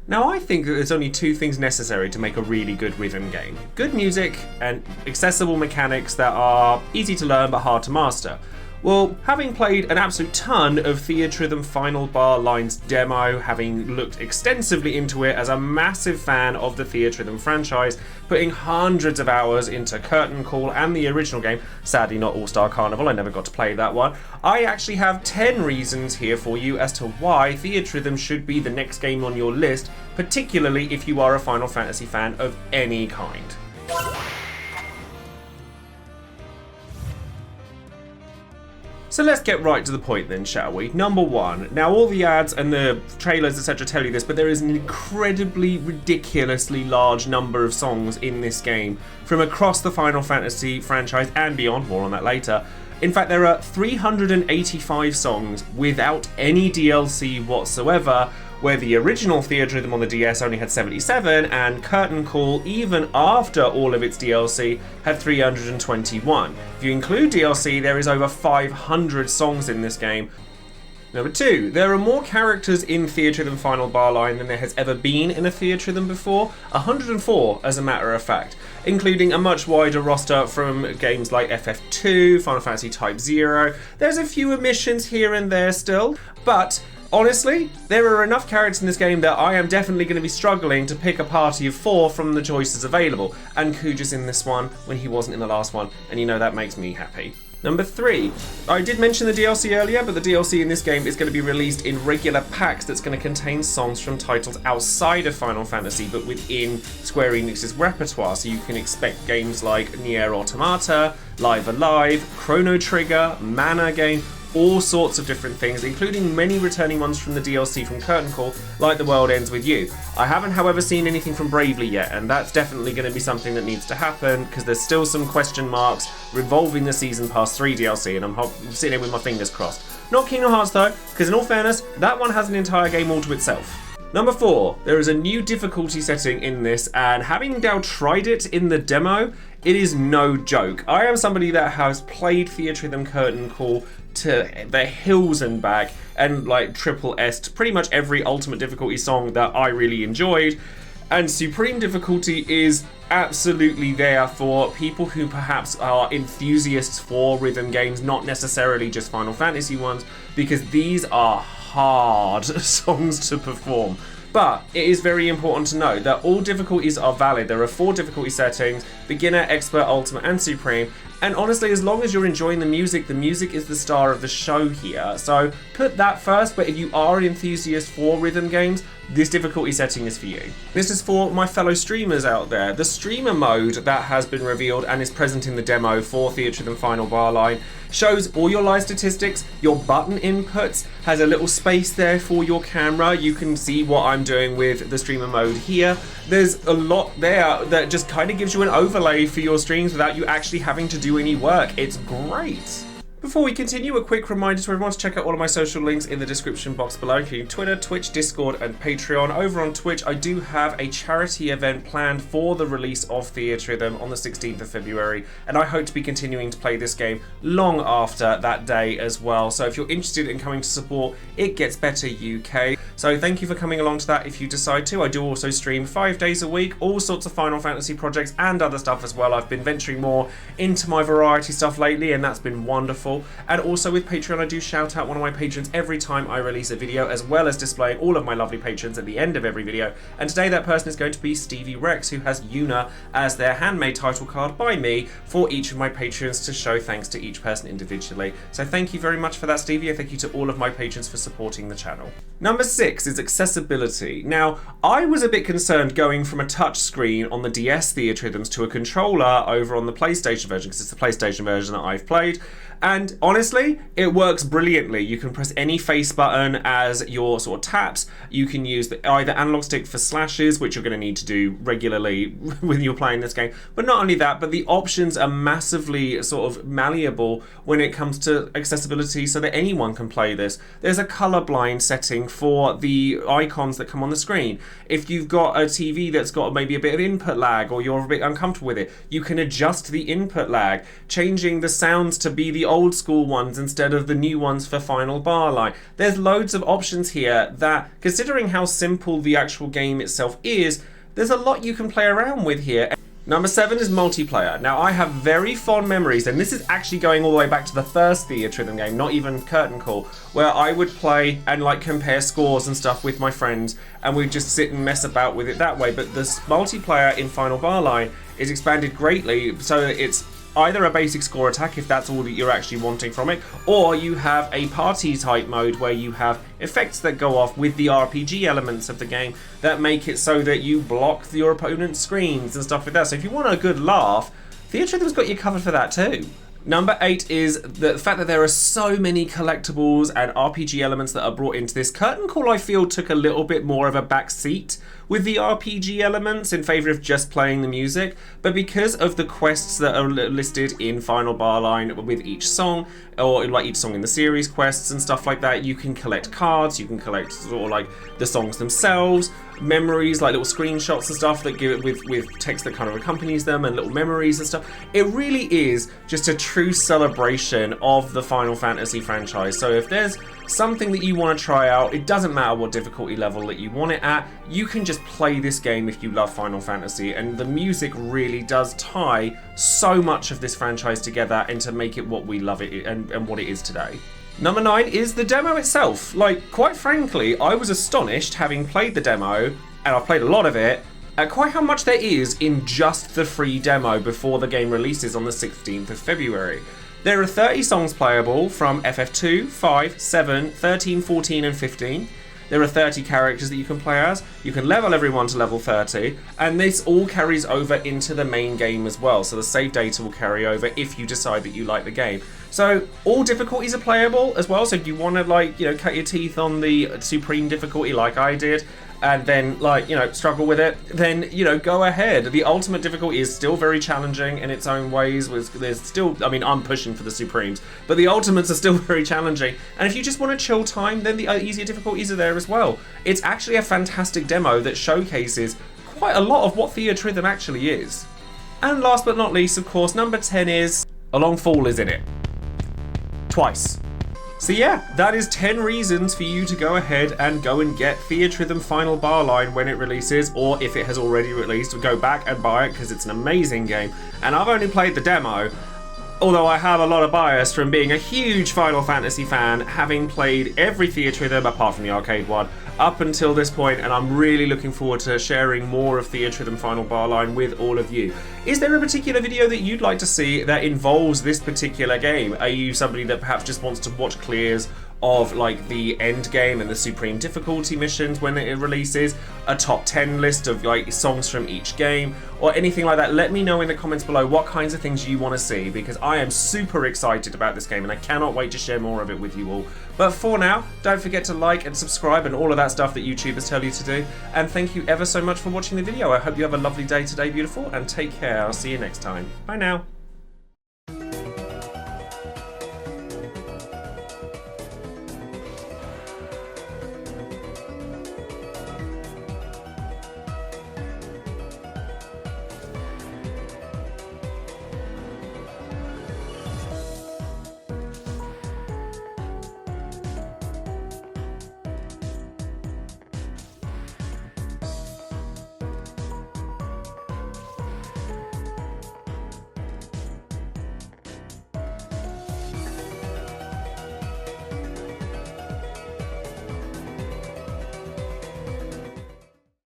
Now, I think that there's only two things necessary to make a really good rhythm game. Good music and accessible mechanics that are easy to learn but hard to master. Well, having played an absolute ton of Theatrhythm Final Bar Line's demo, having looked extensively into it as a massive fan of the Theatrhythm franchise, putting hundreds of hours into Curtain Call and the original game, sadly not All-Star Carnival, I never got to play that one, I actually have 10 reasons here for you as to why Theatrhythm should be the next game on your list, particularly if you are a Final Fantasy fan of any kind. So let's get right to the point then, shall we? Number one. Now, all the ads and the trailers, etc. tell you this, but there is an incredibly, ridiculously large number of songs in this game from across the Final Fantasy franchise and beyond. More on that later. In fact, there are 385 songs without any DLC whatsoever, where the original Theatrhythm on the DS only had 77, and Curtain Call, even after all of its DLC, had 321. If you include DLC, there is over 500 songs in this game. Number two, there are more characters in Theatrhythm Final Bar Line than there has ever been in a Theatrhythm before, 104 as a matter of fact, including a much wider roster from games like FF2, Final Fantasy Type 0. There's a few omissions here and there still, but honestly, there are enough characters in this game that I am definitely going to be struggling to pick a party of 4 from the choices available, and Kuja's in this one when he wasn't in the last one, and you know that makes me happy. Number 3, I did mention the DLC earlier, but the DLC in this game is going to be released in regular packs that's going to contain songs from titles outside of Final Fantasy, but within Square Enix's repertoire, so you can expect games like Nier Automata, Live Alive, Chrono Trigger, Mana Game, all sorts of different things, including many returning ones from the DLC from Curtain Call, like The World Ends With You. I haven't, however, seen anything from Bravely yet, and that's definitely going to be something that needs to happen, because there's still some question marks revolving the Season Pass 3 DLC, and I'm sitting here with my fingers crossed. Not Kingdom Hearts though, because in all fairness, that one has an entire game all to itself. Number 4, there is a new difficulty setting in this, and having now tried it in the demo, it is no joke. I am somebody that has played Theatrhythm Curtain Call to the hills and back, and like triple S'd pretty much every ultimate difficulty song that I really enjoyed, and Supreme Difficulty is absolutely there for people who perhaps are enthusiasts for rhythm games, not necessarily just Final Fantasy ones, because these are hard songs to perform. But it is very important to note that all difficulties are valid. There are 4 difficulty settings: beginner, expert, ultimate, and supreme. And honestly, as long as you're enjoying the music is the star of the show here. So put that first, but if you are an enthusiast for rhythm games, this difficulty setting is for you. This is for my fellow streamers out there. The streamer mode that has been revealed and is present in the demo for Theatrhythm Final Bar Line shows all your live statistics, your button inputs, has a little space there for your camera. You can see what I'm doing with the streamer mode here. There's a lot there that just kind of gives you an overlay for your streams without you actually having to do any work. It's great. Before we continue, a quick reminder to everyone to check out all of my social links in the description box below, including Twitter, Twitch, Discord, and Patreon. Over on Twitch, I do have a charity event planned for the release of Theatrhythm on the 16th of February, and I hope to be continuing to play this game long after that day as well. So if you're interested in coming to support It Gets Better UK, so thank you for coming along to that if you decide to. I do also stream 5 days a week, all sorts of Final Fantasy projects and other stuff as well. I've been venturing more into my variety stuff lately, and that's been wonderful. And also with Patreon, I do shout out one of my patrons every time I release a video, as well as displaying all of my lovely patrons at the end of every video. And today that person is going to be Stevie Rex, who has Yuna as their handmade title card by me for each of my patrons to show thanks to each person individually. So thank you very much for that, Stevie, and thank you to all of my patrons for supporting the channel. Number 6 is accessibility. Now, I was a bit concerned going from a touch screen on the DS Theatrhythms to a controller over on the PlayStation version, because it's the PlayStation version that I've played. And honestly, it works brilliantly. You can press any face button as your sort of taps. You can use either analog stick for slashes, which you're going to need to do regularly when you're playing this game. But not only that, but the options are massively sort of malleable when it comes to accessibility, so that anyone can play this. There's a colorblind setting for the icons that come on the screen. If you've got a TV that's got maybe a bit of input lag or you're a bit uncomfortable with it, you can adjust the input lag, changing the sounds to be the old school ones instead of the new ones for Final Bar Line. There's loads of options here that, considering how simple the actual game itself is, there's a lot you can play around with here. Number 7 is multiplayer. Now, I have very fond memories, and this is actually going all the way back to the first Theatrhythm game, not even Curtain Call, where I would play and like compare scores and stuff with my friends, and we'd just sit and mess about with it that way. But this multiplayer in Final Bar Line is expanded greatly, so that it's either a basic score attack if that's all that you're actually wanting from it, or you have a party type mode where you have effects that go off with the RPG elements of the game that make it so that you block your opponent's screens and stuff like that. So if you want a good laugh, Theatrhythm's got you covered for that too. Number 8 is the fact that there are so many collectibles and RPG elements that are brought into this. Curtain Call, I feel, took a little bit more of a back seat with the RPG elements in favour of just playing the music, but because of the quests that are listed in Final Bar Line with each song, or like each song in the series quests and stuff like that, you can collect cards, you can collect sort of like the songs themselves, memories, like little screenshots and stuff that give it with text that kind of accompanies them, and little memories and stuff. It really is just a true celebration of the Final Fantasy franchise. So if there's something that you want to try out, it doesn't matter what difficulty level that you want it at, you can just play this game if you love Final Fantasy, and the music really does tie so much of this franchise together and to make it what we love it and what it is today. Number 9 is the demo itself. Like, quite frankly, I was astonished, having played the demo, and I've played a lot of it, at quite how much there is in just the free demo before the game releases on the 16th of February. There are 30 songs playable from FF2, 5, 7, 13, 14 and 15. There are 30 characters that you can play as. You can level everyone to level 30, and this all carries over into the main game as well. So the save data will carry over if you decide that you like the game. So all difficulties are playable as well. So if you want to, like, you know, cut your teeth on the supreme difficulty like I did, and then, like, you know, struggle with it, then, you know, go ahead. The ultimate difficulty is still very challenging in its own ways. There's still, I mean, I'm pushing for the supremes, but the ultimates are still very challenging. And if you just want to chill time, then the easier difficulties are there as well. It's actually a fantastic demo that showcases quite a lot of what Theatrhythm actually is. And last but not least, of course, number 10 is A Long Fall is in it. Twice. So yeah, that is 10 reasons for you to go ahead and go and get Theatrhythm Final Bar Line when it releases, or if it has already released, go back and buy it because it's an amazing game. And I've only played the demo, although I have a lot of bias from being a huge Final Fantasy fan, having played every Theatrhythm apart from the arcade one up until this point, and I'm really looking forward to sharing more of Theatrhythm Final Bar Line with all of you. Is there a particular video that you'd like to see that involves this particular game? Are you somebody that perhaps just wants to watch clears of like the end game and the supreme difficulty missions when it releases, a top 10 list of like songs from each game, or anything like that? Let me know in the comments below what kinds of things you want to see, because I am super excited about this game and I cannot wait to share more of it with you all. But for now, don't forget to like and subscribe and all of that stuff that YouTubers tell you to do, and thank you ever so much for watching the video. I hope you have a lovely day today, beautiful, and take care. I'll see you next time. Bye now.